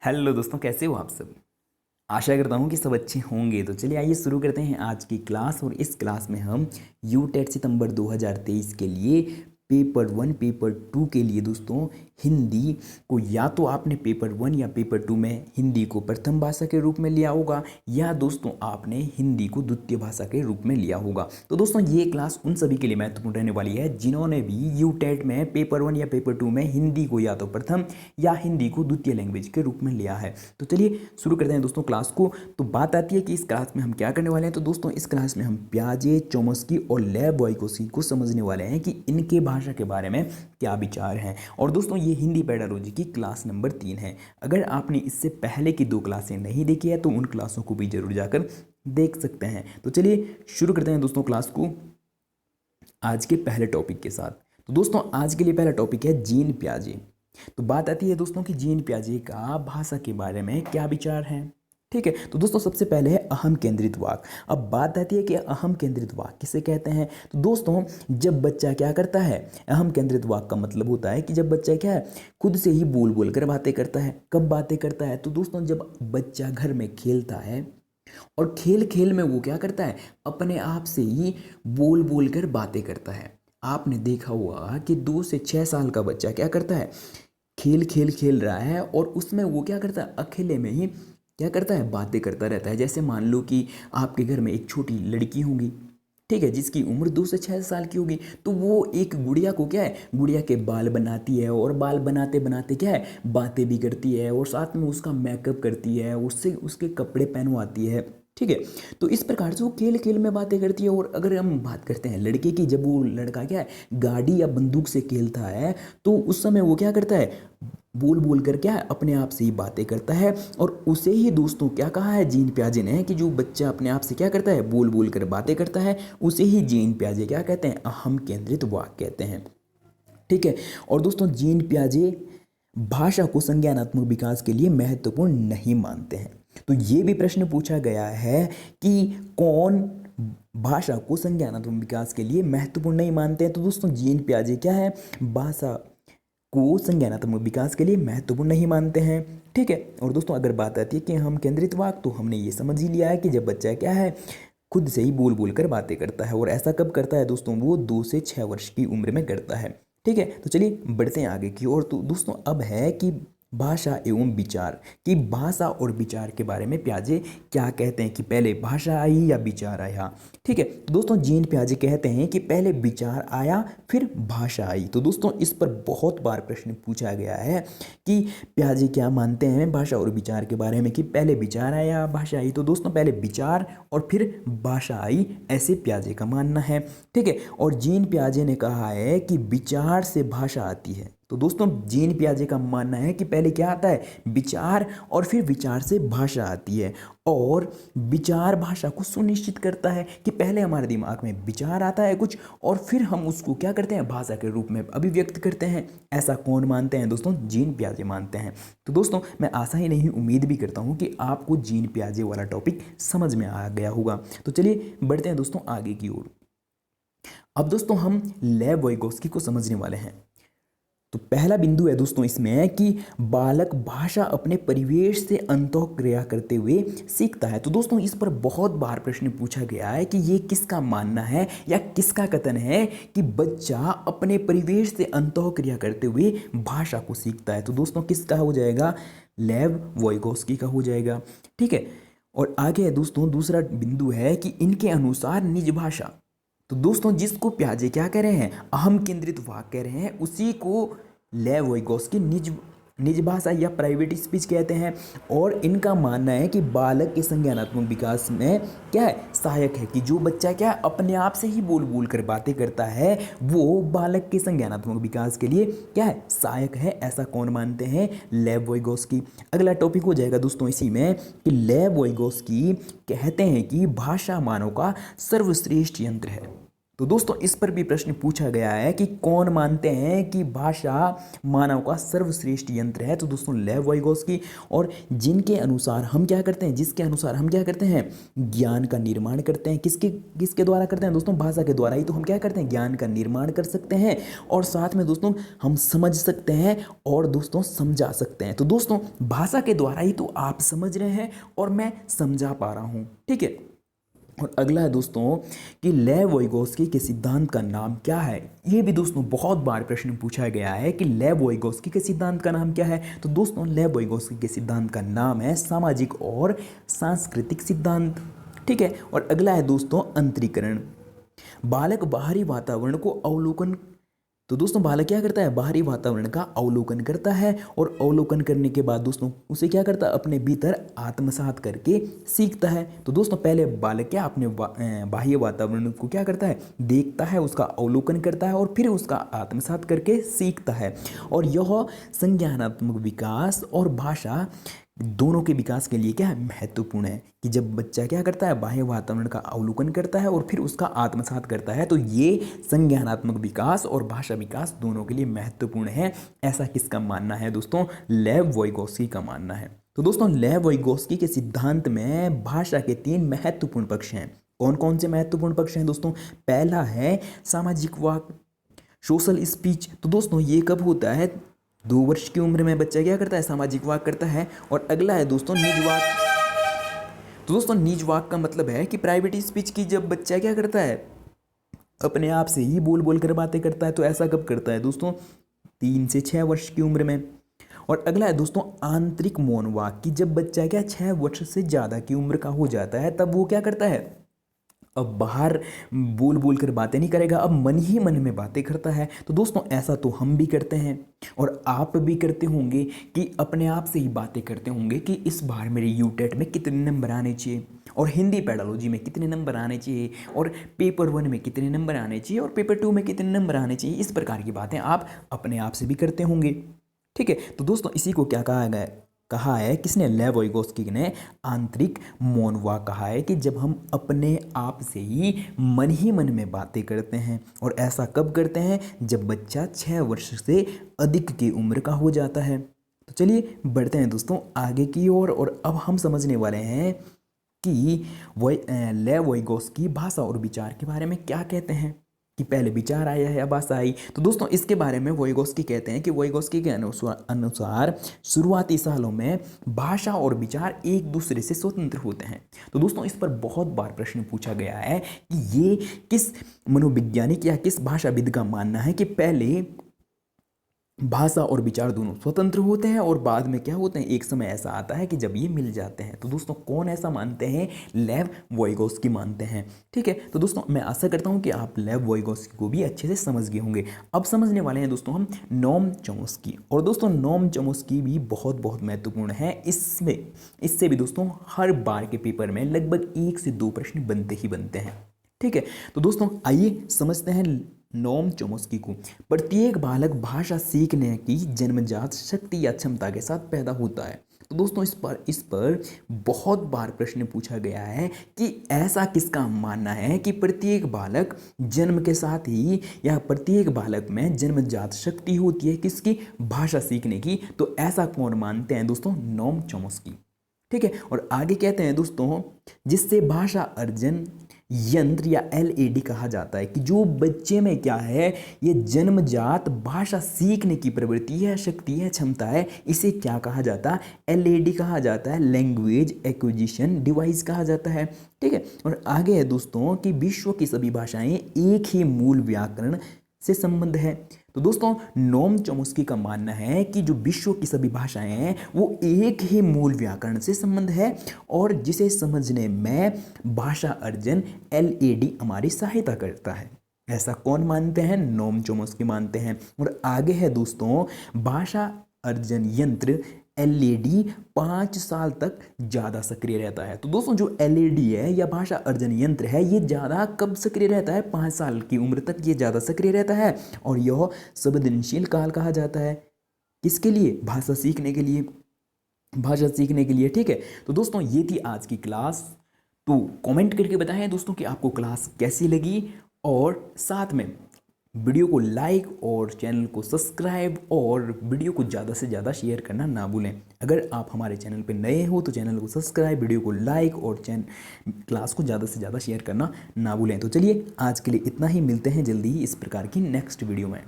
Hello दोस्तों, कैसे हो आप सब। आशा करता हूँ कि सब अच्छे होंगे। तो चलिए आइए शुरू करते हैं आज की क्लास। और इस क्लास में हम यूटेट सितंबर 2023 के लिए पेपर 1 पेपर 2 के लिए दोस्तों हिंदी को या तो आपने पेपर 1 या पेपर 2 में हिंदी को प्रथम भाषा के रूप में लिया होगा, या दोस्तों आपने हिंदी को द्वितीय भाषा के रूप में लिया होगा। तो दोस्तों ये क्लास उन सभी के लिए महत्वपूर्ण रहने वाली है जिन्होंने भी यूटेट में पेपर 1 या पेपर 2 में हिंदी को या तो प्रथम या हिंदी को द्वितीय लैंग्वेज के रूप में लिया है। तो चलिए शुरू करते हैं दोस्तों क्लास को। तो बात आती है कि इस क्लास में हम क्या करने वाले हैं। तो दोस्तों इस क्लास में हम पियाजे, चोम्स्की और लेव वाइकोस्की को समझने वाले हैं कि इनके भाषा के बारे में क्या विचार हैं। और दोस्तों ये हिंदी पेडागोजी की क्लास नंबर 3 है। अगर आपने इससे पहले की 2 क्लासें नहीं देखी है तो उन क्लासों को भी जरूर जाकर देख सकते हैं। तो चलिए शुरू करते हैं दोस्तों क्लास को आज के पहले टॉपिक के साथ। तो दोस्तों आज के लिए पहला टॉपिक है जीन पियाजे। तो बात आती है दोस्तों कि जीन पियाजे का भाषा के बारे में क्या विचार है। ठीक है, तो दोस्तों सबसे पहले है अहम केंद्रित वाक्य। अब बात आती है कि अहम केंद्रित वाक्य किसे कहते हैं। तो दोस्तों जब बच्चा क्या करता है, अहम केंद्रित वाक्य का मतलब होता है कि जब बच्चा क्या है खुद से ही बोल बोल कर बातें करता है। कब बातें करता है, तो दोस्तों जब बच्चा घर में खेलता है और खेल खेल में वो क्या करता है अपने आप से ही बोल बोल कर बातें करता है। आपने देखा होगा कि 2 से 6 साल का बच्चा क्या करता है, खेल खेल खेल रहा है और उसमें वो क्या करता है अकेले में ही क्या करता है बातें करता रहता है। जैसे मान लो कि आपके घर में एक छोटी लड़की होगी, ठीक है, जिसकी उम्र 2 से 6 साल की होगी, तो वो एक गुड़िया को क्या है गुड़िया के बाल बनाती है और बाल बनाते बनाते क्या है बातें भी करती है और साथ में उसका मेकअप करती है, उससे उसके कपड़े पहनवाती है। ठीक है, तो इस प्रकार से वो खेल खेल में बातें करती है। और अगर हम बात करते हैं लड़के की, जब वो लड़का क्या है गाड़ी या बंदूक से खेलता है तो उस समय वो क्या करता है बोल बोल कर क्या है अपने आप से ही बातें करता है। और उसे ही दोस्तों क्या कहा है जीन पियाजे ने कि जो बच्चा अपने आप से क्या करता है बोल बोल कर बातें करता है, उसे ही जीन पियाजे क्या कहते हैं अहम केंद्रित वाक्य कहते हैं। ठीक है, और दोस्तों जीन पियाजे भाषा को संज्ञानात्मक विकास के लिए महत्वपूर्ण नहीं मानते हैं। तो ये भी प्रश्न पूछा गया है कि कौन भाषा को संज्ञानात्मक विकास के लिए महत्वपूर्ण नहीं मानते हैं। तो दोस्तों जीन पियाजे क्या है भाषा को संज्ञानात्मक विकास के लिए महत्वपूर्ण नहीं मानते हैं। ठीक है, और दोस्तों अगर बात आती है कि हम केंद्रित वाक्य, तो हमने ये समझ ही लिया है कि जब बच्चा क्या है खुद से ही बोल बोल कर बातें करता है। और ऐसा कब करता है दोस्तों, वो 2 से 6 वर्ष की उम्र में करता है। ठीक है, तो चलिए बढ़ते हैं आगे की ओर। तो दोस्तों अब है कि भाषा एवं विचार, कि भाषा और विचार के बारे में पियाजे क्या कहते हैं कि पहले भाषा आई या विचार आया। ठीक है, तो दोस्तों जीन पियाजे कहते हैं कि पहले विचार आया फिर भाषा आई। तो दोस्तों इस पर बहुत बार प्रश्न पूछा गया है कि पियाजे क्या मानते हैं भाषा और विचार के बारे में, कि पहले विचार आया भाषा आई। तो दोस्तों पहले विचार और फिर भाषा आई, ऐसे पियाजे का मानना है। ठीक है, और जीन पियाजे ने कहा है कि विचार से भाषा आती है। तो दोस्तों जीन पियाजे का मानना है कि पहले क्या आता है विचार और फिर विचार से भाषा आती है। और विचार भाषा को सुनिश्चित करता है कि पहले हमारे दिमाग में विचार आता है कुछ और फिर हम उसको क्या करते हैं भाषा के रूप में अभिव्यक्त करते हैं। ऐसा कौन मानते हैं दोस्तों, जीन पियाजे मानते हैं। तो दोस्तों मैं आशा ही नहीं उम्मीद भी करता हूँ कि आपको जीन पियाजे वाला टॉपिक समझ में आ गया होगा। तो चलिए बढ़ते हैं दोस्तों आगे की ओर। अब दोस्तों हम लेव वाइगोस्की को समझने वाले हैं। तो पहला बिंदु है दोस्तों इसमें कि बालक भाषा अपने परिवेश से अंतःक्रिया करते हुए सीखता है। तो दोस्तों इस पर बहुत बार प्रश्न पूछा गया है कि ये किसका मानना है या किसका कथन है कि बच्चा अपने परिवेश से अंतःक्रिया करते हुए भाषा को सीखता है। तो दोस्तों किसका हो जाएगा, लेव वाइगोस्की का हो जाएगा। ठीक है, और आगे है दोस्तों दूसरा बिंदु है कि इनके अनुसार निज भाषा। तो दोस्तों जिसको पियाजे क्या कह रहे हैं अहम केंद्रित वाक्य कह रहे हैं, उसी को लेव वाइगोस्की निज भाषा या प्राइवेट स्पीच कहते हैं। और इनका मानना है कि बालक के संज्ञानात्मक विकास में क्या है सहायक है, कि जो बच्चा क्या अपने आप से ही बोल बोल कर बातें करता है वो बालक के संज्ञानात्मक विकास के लिए क्या है सहायक है। ऐसा कौन मानते हैं, लेव वाइगोस्की। अगला टॉपिक हो जाएगा दोस्तों इसी में कि लेव वाइगोस्की कहते हैं कि भाषा मानव का सर्वश्रेष्ठ यंत्र है। तो दोस्तों इस पर भी प्रश्न पूछा गया है कि कौन मानते हैं कि भाषा मानव का सर्वश्रेष्ठ यंत्र है। तो दोस्तों लेव वाइगोस्की। और जिनके अनुसार हम क्या करते हैं, जिसके अनुसार हम क्या करते हैं, ज्ञान का निर्माण करते हैं। किसके किसके द्वारा करते हैं दोस्तों, भाषा के द्वारा ही तो हम क्या करते हैं, ज्ञान का निर्माण कर सकते हैं और साथ में दोस्तों हम समझ सकते हैं और दोस्तों समझा सकते हैं। तो दोस्तों भाषा के द्वारा ही तो आप समझ रहे हैं और मैं समझा पा रहा हूँ, ठीक है। और अगला है दोस्तों कि लेव वाइगोस्की के सिद्धांत का नाम क्या है। ये भी दोस्तों बहुत बार प्रश्न पूछा गया है कि लेव वाइगोस्की के सिद्धांत का नाम क्या है। तो दोस्तों लेव वाइगोस्की के सिद्धांत का नाम है सामाजिक और सांस्कृतिक सिद्धांत, ठीक है। और अगला है दोस्तों अंतरीकरण। बालक बाहरी वातावरण को अवलोकन, तो दोस्तों बालक क्या करता है, बाहरी वातावरण का अवलोकन करता है और अवलोकन करने के बाद दोस्तों उसे क्या करता है, अपने भीतर आत्मसात करके सीखता है। तो दोस्तों पहले बालक क्या अपने बाह्य वातावरण को क्या करता है, देखता है, उसका अवलोकन करता है और फिर उसका आत्मसात करके सीखता है। और यह संज्ञानात्मक विकास और भाषा दोनों के विकास के लिए क्या है, महत्वपूर्ण है। कि जब बच्चा क्या करता है, बाह्य वातावरण का अवलोकन करता है और फिर उसका आत्मसात करता है, तो ये संज्ञानात्मक विकास और भाषा विकास दोनों के लिए महत्वपूर्ण है। ऐसा किसका मानना है दोस्तों, लेव वाइगोस्की का मानना है। तो दोस्तों लेव वाइगोस्की के सिद्धांत में भाषा के 3 महत्वपूर्ण पक्ष हैं। कौन कौन से महत्वपूर्ण पक्ष हैं दोस्तों, पहला है सामाजिक वाक, सोशल स्पीच। तो दोस्तों ये कब होता है, 2 वर्ष की उम्र में बच्चा क्या करता है, सामाजिक वाक करता है। और अगला है दोस्तों निज वाक। तो दोस्तों निज वाक का मतलब है कि प्राइवेट स्पीच की जब बच्चा क्या करता है, अपने आप से ही बोल बोल कर बातें करता है। तो ऐसा कब करता है दोस्तों, 3 से 6 वर्ष की उम्र में। और अगला है दोस्तों आंतरिक मौन वाक, कि जब बच्चा क्या 6 वर्ष से ज़्यादा की उम्र का हो जाता है, तब वो क्या करता है, अब बाहर बोल बोल कर बातें नहीं करेगा, अब मन ही मन में बातें करता है। तो दोस्तों ऐसा तो हम भी करते हैं और आप भी करते होंगे कि अपने आप से ही बातें करते होंगे कि इस बार मेरे यूटेट में कितने नंबर आने चाहिए और हिंदी पेडालॉजी में कितने नंबर आने चाहिए और पेपर 1 में कितने नंबर आने चाहिए और पेपर 2 में कितने नंबर आने चाहिए। इस प्रकार की बातें आप अपने आप से भी करते होंगे, ठीक है। तो दोस्तों इसी को क्या कहा है किसने, लेव वाइगोस्की ने आंतरिक मौन वाक कहा है, कि जब हम अपने आप से ही मन में बातें करते हैं। और ऐसा कब करते हैं, जब बच्चा 6 वर्ष से अधिक की उम्र का हो जाता है। तो चलिए बढ़ते हैं दोस्तों आगे की ओर और अब हम समझने वाले हैं कि लेव वाइगोस्की भाषा और विचार के बारे में क्या कहते हैं, कि पहले विचार आया है या भाषा आई। तो दोस्तों इसके बारे में वाइगोस्की कहते हैं कि वाइगोस्की के अनुसार शुरुआती सालों में भाषा और विचार एक दूसरे से स्वतंत्र होते हैं। तो दोस्तों इस पर बहुत बार प्रश्न पूछा गया है कि ये किस मनोवैज्ञानिक या किस भाषाविद का मानना है कि पहले भाषा और विचार दोनों स्वतंत्र होते हैं और बाद में क्या होते हैं, एक समय ऐसा आता है कि जब ये मिल जाते हैं। तो दोस्तों कौन ऐसा मानते हैं, लेव वाइगोस्की मानते हैं, ठीक है। तो दोस्तों मैं आशा करता हूं कि आप लेव वाइगोस्की को भी अच्छे से समझ गए होंगे। अब समझने वाले हैं दोस्तों हम नोम चॉम्स्की। और दोस्तों नोम चॉम्स्की भी बहुत महत्वपूर्ण है। इससे भी दोस्तों हर बार के पेपर में लगभग 1 से 2 प्रश्न बनते ही बनते हैं, ठीक है। तो दोस्तों आइए समझते हैं नोम चॉम्स्की को। प्रत्येक बालक भाषा सीखने की जन्मजात शक्ति या क्षमता के साथ पैदा होता है। तो दोस्तों इस पर बहुत बार प्रश्न पूछा गया है कि ऐसा किसका मानना है कि प्रत्येक बालक जन्म के साथ ही या प्रत्येक बालक में जन्मजात शक्ति होती है किसकी, भाषा सीखने की। तो ऐसा कौन मानते हैं दोस्तों, नोम चॉम्स्की, ठीक है। और आगे कहते हैं दोस्तों जिससे भाषा अर्जन यंत्र या LED कहा जाता है, कि जो बच्चे में क्या है, ये जन्मजात भाषा सीखने की प्रवृत्ति है, शक्ति है, क्षमता है, इसे क्या कहा जाता है, LED कहा जाता है, लैंग्वेज एक्विजिशन डिवाइस कहा जाता है, ठीक है। और आगे है दोस्तों कि विश्व की सभी भाषाएं एक ही मूल व्याकरण से संबंध है। तो दोस्तों नोम चॉम्स्की का मानना है कि जो विश्व की सभी भाषाएं हैं वो एक ही मूल व्याकरण से संबंध है और जिसे समझने में भाषा अर्जन LED हमारी सहायता करता है। ऐसा कौन मानते हैं, नोम चॉम्स्की मानते हैं। और आगे है दोस्तों भाषा अर्जन यंत्र LED 5 साल तक ज़्यादा सक्रिय रहता है। तो दोस्तों जो LED है या भाषा अर्जन यंत्र है ये ज़्यादा कब सक्रिय रहता है, 5 साल की उम्र तक ये ज़्यादा सक्रिय रहता है और यह संवेदनशील काल कहा जाता है। किसके लिए, भाषा सीखने के लिए, भाषा सीखने के लिए, ठीक है। तो दोस्तों ये थी आज की क्लास। तो कमेंट करके बताएं दोस्तों कि आपको क्लास कैसी लगी और साथ में वीडियो को लाइक और चैनल को सब्सक्राइब और वीडियो को ज़्यादा से ज़्यादा शेयर करना ना भूलें। अगर आप हमारे चैनल पर नए हो तो चैनल को सब्सक्राइब, वीडियो को लाइक और क्लास को ज़्यादा से ज़्यादा शेयर करना ना भूलें। तो चलिए आज के लिए इतना ही, मिलते हैं जल्दी ही इस प्रकार की नेक्स्ट वीडियो में।